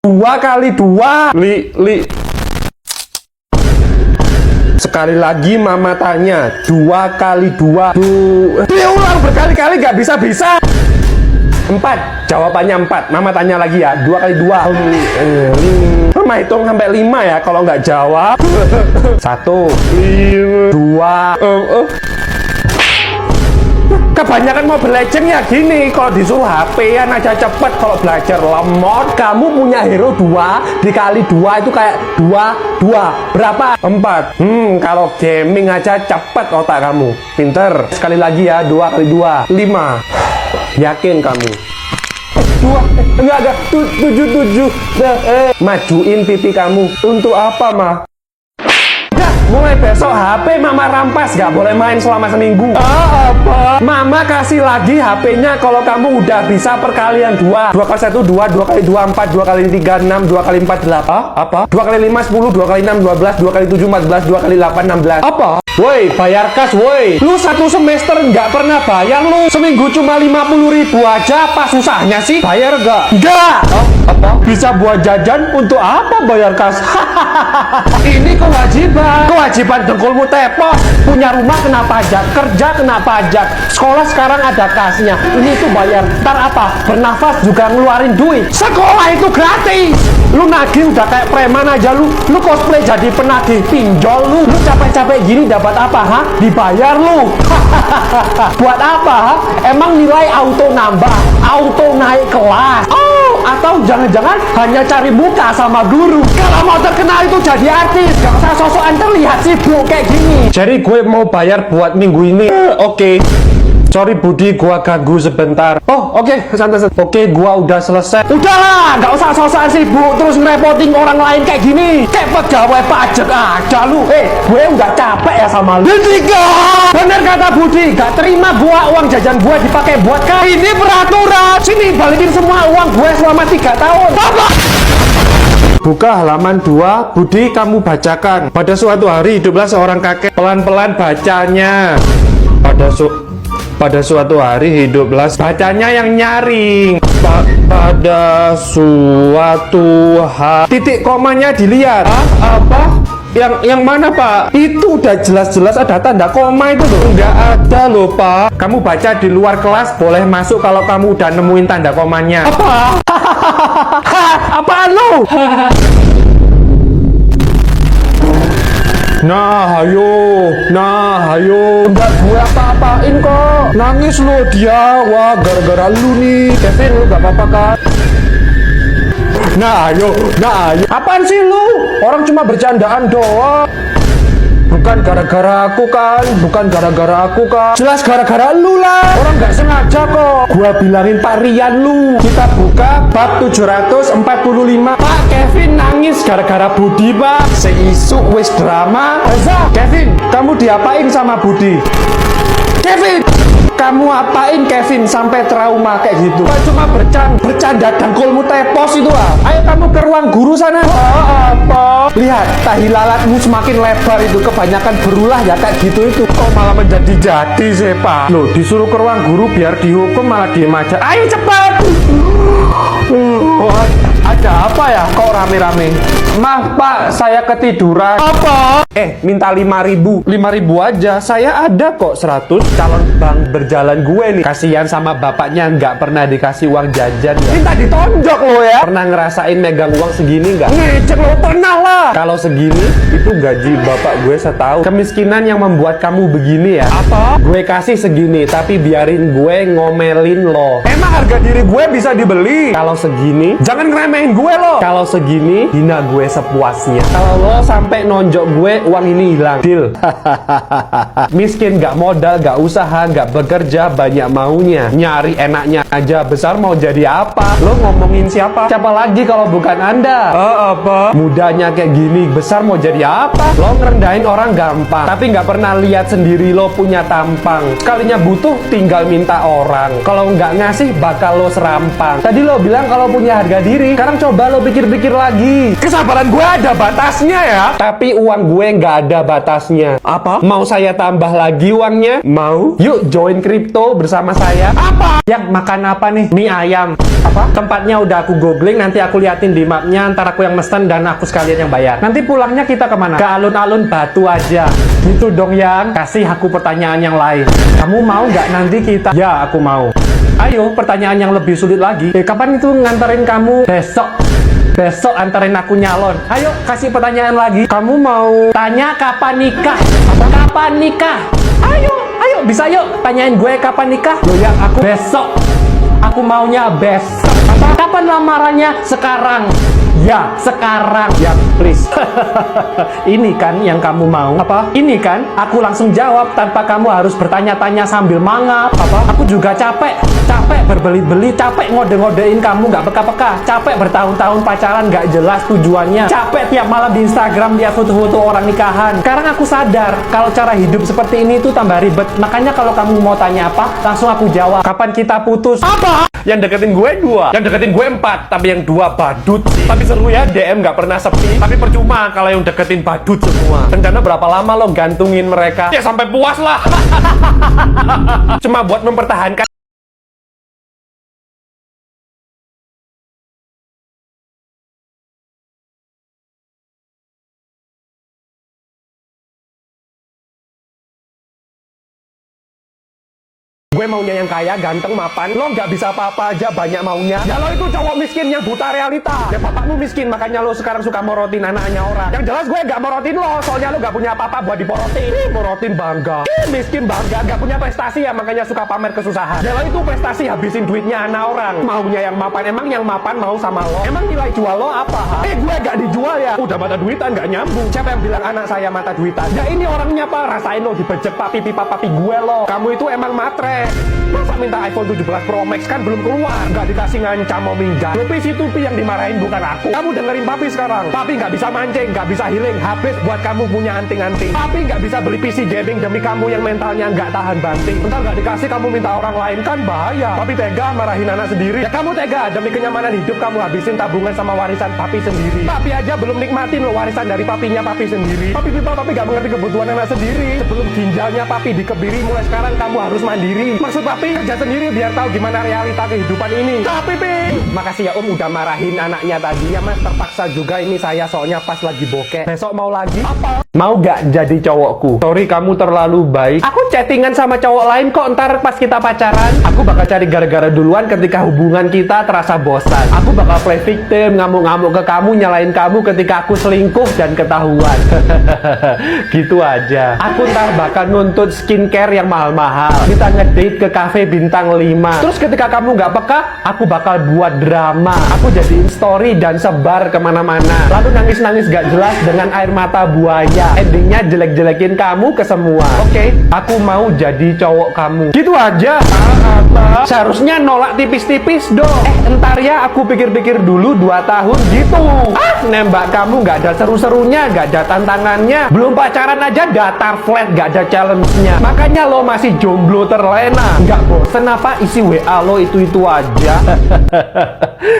2 kali 2. Sekali lagi mama tanya, 2 kali 2. Diulang berkali-kali gak bisa-bisa. 4, jawabannya 4. Mama tanya lagi ya, 2 kali 2. Mama hitung sampai 5 ya kalau nggak jawab. 1, 2. Kebanyakan mau belajar ya gini, kalau disuruh HP-an aja cepet, kalau belajar lemot. Kamu punya hero 2 dikali 2 itu kayak 2 berapa? 4. Kalau gaming aja cepet otak kamu. Pinter. Sekali lagi ya, 2 kali 2, 5. Yakin kamu? 2, enggak 7. Majuin pipi kamu. Untuk apa, Ma? Mulai besok HP Mama rampas, gak boleh main selama seminggu. Apa? Mama kasih lagi HP-nya kalau kamu udah bisa perkalian 2. 2 kali 1, 2. 2 kali 2, 4. 2 kali 3, 6. 2 kali 4, 8. Apa? 2 kali 5, 10. 2 kali 6, 12. 2 kali 7, 14. 2 kali 8, 16. Apa? Woi, bayar kas, woi. Lu 1 semester nggak pernah bayar lu. Seminggu cuma 50.000 aja, apa susahnya sih? Bayar nggak? Nggak. Apa? Bisa buat jajan, untuk apa bayar kas? Ini kewajiban. Kewajiban dengkulmu tepos. Punya rumah kena pajak, kerja kena pajak, sekolah sekarang ada kasnya. Ini tuh bayar. Ntar apa? Bernafas juga ngeluarin duit. Sekolah itu gratis. Lu nagih udah kayak preman aja lu. Lu cosplay jadi penagih pinjol lu. Lu capek-capek gini dapat apa, ha? Dibayar lu. Buat apa, ha? Emang nilai auto nambah, auto naik kelas. Atau jangan-jangan hanya cari muka sama guru. Kalau mau terkenal itu jadi artis, gak usah sosokan terlihat sibuk kayak gini. Jadi gue mau bayar buat minggu ini. Oke. Sorry Budi, gua ganggu sebentar. Oke, santai. Oke, gua udah selesai. Udahlah, nggak usah sosokan sibuk terus ngerepotin orang lain kayak gini. Kayak pegawai pajak aja lu. Gue udah capek ya sama lu. Tiga. Bener kata Budi, gak terima gua uang jajan gua dipakai buat kau. Ini peraturan. Sini balikin semua uang gue selama 3 tahun. Apa? Buka halaman 2, Budi kamu bacakan. Pada suatu hari hiduplah seorang kakek. Pelan-pelan bacanya. Pada suatu hari hiduplah, bacanya yang nyaring. Pada suatu hari, titik komanya dilihat. Apa? Yang mana, Pak? Itu udah jelas-jelas ada tanda koma itu loh. Nggak ada loh, Pak. Kamu baca di luar kelas, boleh masuk kalau kamu udah nemuin tanda komanya. Apa? Apaan lo? Nah, ayo. Enggak gue apa-apain kok. Nangis lo dia. Wah, gara-gara lu nih. Kevin, lu gak apa-apa kan? Nah, ayo. Apaan sih lu? Orang cuma bercandaan doang. Bukan gara-gara aku kan. Jelas gara-gara lu lah. Orang nggak sengaja kok. Gua bilangin Pak Rian lu. Kita buka bab 745. Pak Kevin nangis gara-gara Budi, Pak. Seisu wis drama. Kevin, kamu diapain sama Budi? Kevin, kamu apain Kevin sampai trauma kayak gitu? Kan cuma bercanda dangkulmu tepos itu ah. Ayo kamu ke ruang guru sana. Apa? Lihat, tahi lalatmu semakin lebar itu, kebanyakan berulah ya kayak gitu itu. Kok malah menjadi-jadi sih, Pak? Loh, disuruh ke ruang guru biar dihukum malah diem aja. Ayo cepat. Ada apa ya kok rame-rame? Maaf Pak, saya ketiduran. Apa? Minta 5.000 aja. Saya ada kok 100. Calon bank berjalan gue nih. Kasihan sama bapaknya nggak pernah dikasih uang jajan ya. Minta ditonjok lo ya. Pernah ngerasain megang uang segini nggak? Ngecek lo, pernah lah. Kalau segini itu gaji bapak gue setahun. Kemiskinan yang membuat kamu begini ya. Apa? Gue kasih segini tapi biarin gue ngomelin lo. Emang harga diri gue bisa dibeli? Kalau segini jangan ngeremehin gue lo. Kalau segini hina gue sepuasnya. Kalau lo sampai nonjok gue, uang ini hilang. Deal. Miskin, gak modal, gak usaha, gak bekerja, banyak maunya, nyari enaknya aja. Besar mau jadi apa? Lo ngomongin siapa? Siapa lagi kalau bukan Anda? Apa? Mudanya kayak gini, besar mau jadi apa? Lo ngerendahin orang gampang, tapi gak pernah lihat sendiri lo punya tampang. Sekalinya butuh tinggal minta orang. Kalau nggak ngasih bakal lo serampang. Tadi lo bilang kalau punya harga diri. Sekarang coba lo pikir-pikir lagi. Kesabaran Kesabaran gue ada batasnya ya. Tapi uang gue nggak ada batasnya. Apa? Mau saya tambah lagi uangnya? Mau? Yuk join kripto bersama saya. Apa? Yang makan apa nih? Mie ayam. Apa? Tempatnya udah aku googling, nanti aku liatin di mapnya, ntar aku yang mesen dan aku sekalian yang bayar. Nanti pulangnya kita kemana? Ke alun-alun Batu aja. Gitu dong yang. Kasih aku pertanyaan yang lain. Kamu mau nggak nanti kita? Ya, aku mau. Ayo, pertanyaan yang lebih sulit lagi. Kapan itu nganterin kamu? Besok. Besok anterin aku nyalon. Ayo, kasih pertanyaan lagi. Kamu mau tanya kapan nikah? Apa? Kapan nikah? Ayo, bisa yuk. Tanyain gue kapan nikah. Loh yang aku besok. Aku maunya besok. Apa? Kapan lamarannya? Sekarang. Ya, sekarang. Ya, please. Ini kan yang kamu mau. Apa? Ini kan? Aku langsung jawab tanpa kamu harus bertanya-tanya sambil mangap. Apa? Aku juga capek berbelit-belit, capek ngode-ngodein kamu nggak peka-peka, capek bertahun-tahun pacaran nggak jelas tujuannya, capek tiap malam di Instagram lihat foto-foto orang nikahan. Sekarang aku sadar kalau cara hidup seperti ini tuh tambah ribet. Makanya kalau kamu mau tanya apa, langsung aku jawab. Kapan kita putus? Apa? Yang deketin gue 2, yang deketin gue 4, tapi yang 2 badut sih. Tapi seru ya, DM nggak pernah sepi. Tapi percuma kalau yang deketin badut semua. Rencana berapa lama lo gantungin mereka? Ya sampai puas lah. Cuma buat mempertahankan. Gue maunya yang kaya, ganteng, mapan. Lo nggak bisa apa-apa aja, banyak maunya. Ya lo itu cowok miskin yang buta realita. Ya bapakmu miskin, makanya lo sekarang suka morotin anaknya orang. Yang jelas gue nggak morotin lo, soalnya lo nggak punya apa-apa buat diporotin. Morotin bangga. Miskin bangga, nggak punya prestasi ya, makanya suka pamer kesusahan. Ya lo itu prestasi, habisin duitnya anak orang. Maunya yang mapan, emang yang mapan mau sama lo? Emang nilai jual lo apa? Gue nggak dijual ya. Udah mata duitan, nggak nyambung. Siapa yang bilang anak saya mata duitan? Ya ini orangnya pak, rasain lo dibejek papi gue lo. Kamu itu emang matre. Masa minta iPhone 17 Pro Max kan belum keluar, nggak dikasih ngancam mau minjam. Tupi si Tupi yang dimarahin bukan aku. Kamu dengerin papi sekarang. Papi nggak bisa mancing, nggak bisa healing, habis buat kamu punya anting-anting. Papi nggak bisa beli PC gaming demi kamu yang mentalnya nggak tahan banting. Entar nggak dikasih kamu minta orang lain kan bahaya. Papi tega marahin anak sendiri. Ya kamu tega demi kenyamanan hidup kamu habisin tabungan sama warisan papi sendiri. Papi aja belum nikmatin lo warisan dari papinya papi sendiri. Papi nggak mengerti kebutuhan anak sendiri. Sebelum ginjalnya papi dikebiri, mulai sekarang kamu harus mandiri. Maksud papi kerja sendiri biar tahu gimana realita kehidupan ini. Tapi makasih ya om udah marahin anaknya tadi. Ya mas terpaksa juga ini saya soalnya pas lagi bokeh. Besok mau lagi? Apa? Mau gak jadi cowokku? Sorry kamu terlalu baik. Aku chattingan sama cowok lain kok ntar pas kita pacaran. Aku bakal cari gara-gara duluan ketika hubungan kita terasa bosan. Aku bakal play victim, ngamuk-ngamuk ke kamu, nyalain kamu ketika aku selingkuh dan ketahuan. Gitu aja. Aku ntar bakal nuntut skincare yang mahal-mahal. Kita ngedate ke cafe bintang 5. Terus ketika kamu nggak peka, aku bakal buat drama. Aku jadiin story dan sebar kemana-mana. Lalu nangis-nangis gak jelas dengan air mata buaya. Endingnya jelek-jelekin kamu ke semua. Oke, aku mau jadi cowok kamu. Gitu aja. Apa? Seharusnya nolak tipis-tipis dong. Entar ya aku pikir-pikir dulu 2 tahun gitu. Nembak kamu nggak ada seru-serunya, nggak ada tantangannya. Belum pacaran aja datar flat, nggak ada challenge-nya. Makanya lo masih jomblo terlena. Nggak bosen apa isi WA lo itu-itu aja?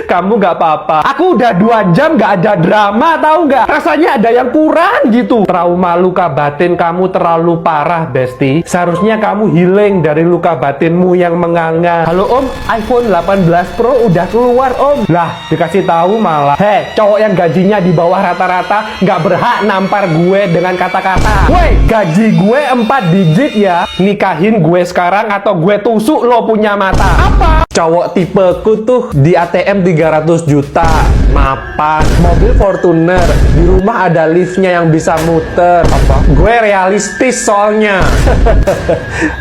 Kamu nggak apa-apa. Aku udah 2 jam nggak ada drama, tahu nggak? Rasanya ada yang kurang gitu. Trauma luka batin kamu terlalu parah, Besti. Seharusnya kamu healing dari luka batinmu yang menganga. Halo Om, iPhone 18 Pro udah keluar Om. Lah, dikasih tahu malah. Cowok yang gajinya di bawah rata-rata nggak berhak nampar gue dengan kata-kata. Woi, gaji gue 4 digit ya. Nikahin gue sekarang atau gue tusuk lo punya mata. Apa? Cowok tipeku tuh di ATM 300 juta. Mapan, mobil Fortuner, di rumah ada liftnya yang bisa muter. Apa? Gue realistis soalnya.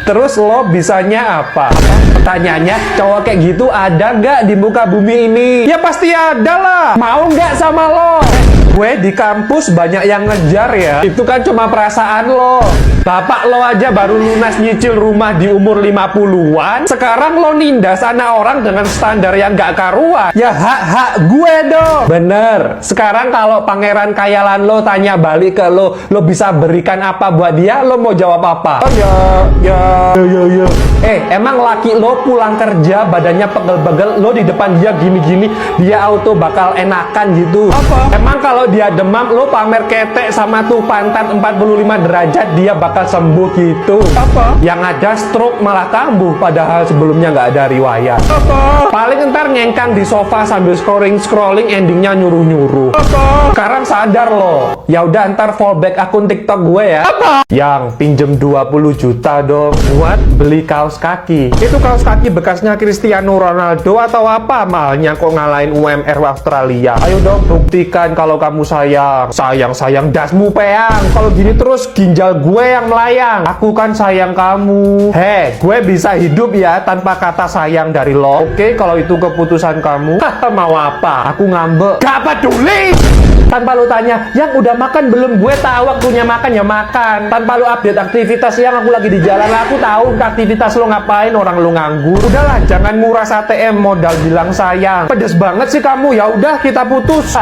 Terus lo bisanya apa? Pertanyaannya, cowok kayak gitu ada nggak di muka bumi ini? Ya pasti ada lah. Mau nggak sama lo? Gue di kampus banyak yang ngejar ya. Itu kan cuma perasaan lo. Bapak lo aja baru lunas nyicil rumah di umur 50-an. Sekarang lo nindas anak orang dengan standar yang gak karuan. Ya hak-hak gue dong. Bener. Sekarang kalau pangeran kayalan lo tanya balik ke lo bisa berikan apa buat dia? Lo mau jawab apa? Oh, ya. Emang laki lo pulang kerja badannya pegel-pegel, lo di depan dia gini-gini, dia auto bakal enakan gitu. Apa? Emang kalau dia demam, lo pamer ketek sama tuh pantat 45 derajat, dia bakal sembuh gitu. Apa? Yang ada stroke malah kambuh, padahal sebelumnya nggak ada riwayat. Apa? Paling ntar ngengkang di sofa sambil scrolling, endingnya nyuruh-nyuruh. Apa? Sekarang sadar lo. Ya udah ntar fallback akun TikTok gue ya. Apa? Yang pinjem 20 juta dong buat beli kaos kaki. Itu kaos kaki bekasnya Cristiano Ronaldo atau apa? Mahalnya kok ngalahin UMR Australia. Ayo dong buktikan kalau kamu sayang. Sayang dasmu peang. Kalau gini terus ginjal gue yang melayang. Aku kan sayang kamu. Gue bisa hidup ya tanpa kata sayang dari lo. Oke, kalau itu keputusan kamu. Mau apa? Aku ngambek. Gak peduli. Tanpa lu tanya, yang udah makan belum? Gue tahu waktunya makan ya makan. Tanpa lu update aktivitas yang aku lagi di jalan, aku tahu aktivitas lo ngapain, orang lu nganggur. Udahlah, jangan nguras ATM modal bilang sayang. Pedes banget sih kamu. Ya udah kita putus.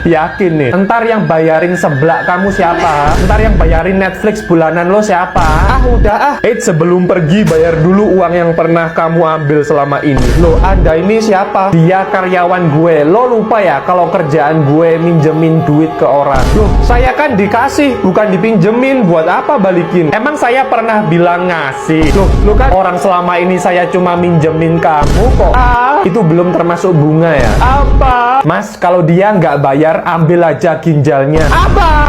Yakin nih. Ntar yang bayarin seblak kamu siapa? Ntar yang bayarin Netflix bulanan lo siapa? Udah. Sebelum pergi bayar dulu uang yang pernah kamu ambil selama ini. Lo, Anda ini siapa? Dia karyawan gue. Lo lupa ya kalau kerjaan gue minjemin duit ke orang. Loh, saya kan dikasih, bukan dipinjemin. Buat apa balikin? Emang saya pernah bilang ngasih? Loh kan orang selama ini saya cuma minjemin kamu kok. Itu belum termasuk bunga ya? Apa? Mas, kalau dia nggak bayar, ambil aja ginjalnya. Apa?